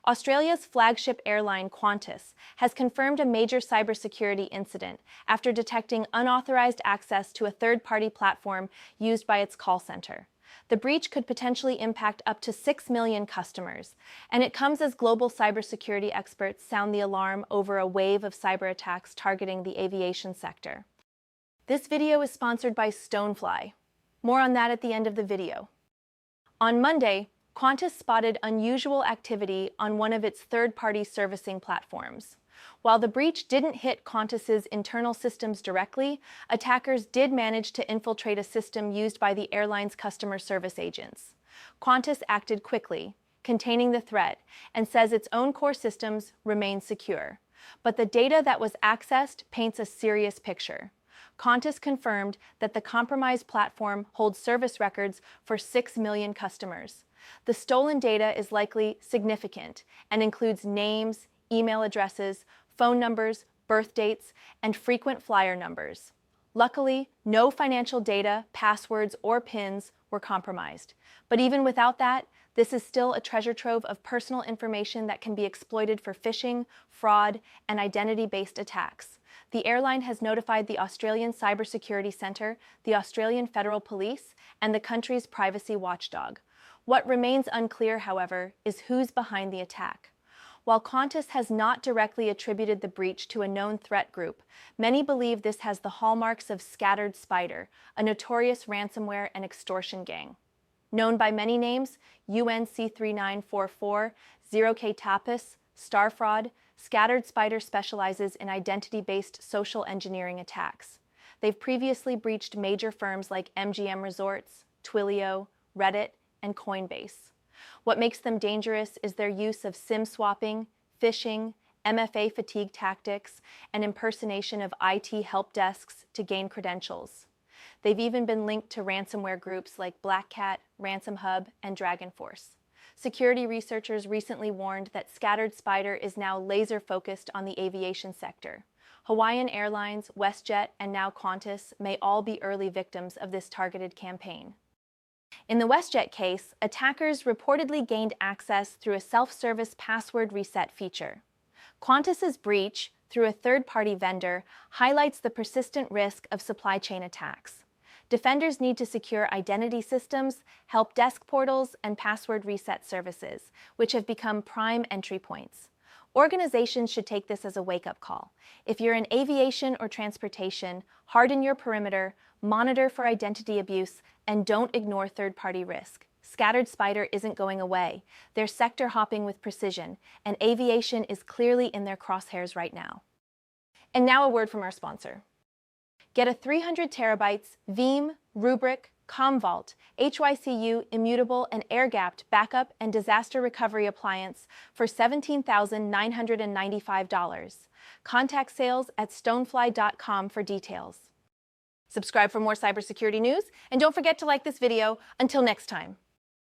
Australia's flagship airline Qantas has confirmed a major cybersecurity incident after detecting unauthorized access to a third-party platform used by its call center. The breach could potentially impact up to 6 million customers, and it comes as global cybersecurity experts sound the alarm over a wave of cyber attacks targeting the aviation sector. This video is sponsored by Stonefly. More on that at the end of the video. On Monday, Qantas spotted unusual activity on one of its third-party servicing platforms. While the breach didn't hit Qantas's internal systems directly, attackers did manage to infiltrate a system used by the airline's customer service agents. Qantas acted quickly, containing the threat, and says its own core systems remain secure. But the data that was accessed paints a serious picture. Qantas confirmed that the compromised platform holds service records for 6 million customers. The stolen data is likely significant and includes names, email addresses, phone numbers, birth dates, and frequent flyer numbers. Luckily, no financial data, passwords, or PINs were compromised. But even without that, this is still a treasure trove of personal information that can be exploited for phishing, fraud, and identity-based attacks. The airline has notified the Australian Cybersecurity Centre, the Australian Federal Police, and the country's privacy watchdog. What remains unclear, however, is who's behind the attack. While Qantas has not directly attributed the breach to a known threat group, many believe this has the hallmarks of Scattered Spider, a notorious ransomware and extortion gang. Known by many names, UNC3944, Zero-K Tapas, Star Fraud, Scattered Spider specializes in identity-based social engineering attacks. They've previously breached major firms like MGM Resorts, Twilio, Reddit, and Coinbase. What makes them dangerous is their use of SIM swapping, phishing, MFA fatigue tactics, and impersonation of IT help desks to gain credentials. They've even been linked to ransomware groups like Black Cat, Ransom Hub, and Dragon Force. Security researchers recently warned that Scattered Spider is now laser-focused on the aviation sector. Hawaiian Airlines, WestJet, and now Qantas may all be early victims of this targeted campaign. In the WestJet case, attackers reportedly gained access through a self-service password reset feature. Qantas's breach, through a third-party vendor, highlights the persistent risk of supply chain attacks. Defenders need to secure identity systems, help desk portals, and password reset services, which have become prime entry points. Organizations should take this as a wake-up call. If you're in aviation or transportation, harden your perimeter, monitor for identity abuse, and don't ignore third-party risk. Scattered Spider isn't going away. They're sector hopping with precision, and aviation is clearly in their crosshairs right now. And now a word from our sponsor. Get a 300 terabytes Veeam, Rubrik, Commvault, HYCU, immutable, and air-gapped backup and disaster recovery appliance for $17,995. Contact sales at stonefly.com for details. Subscribe for more cybersecurity news, and don't forget to like this video. Until next time.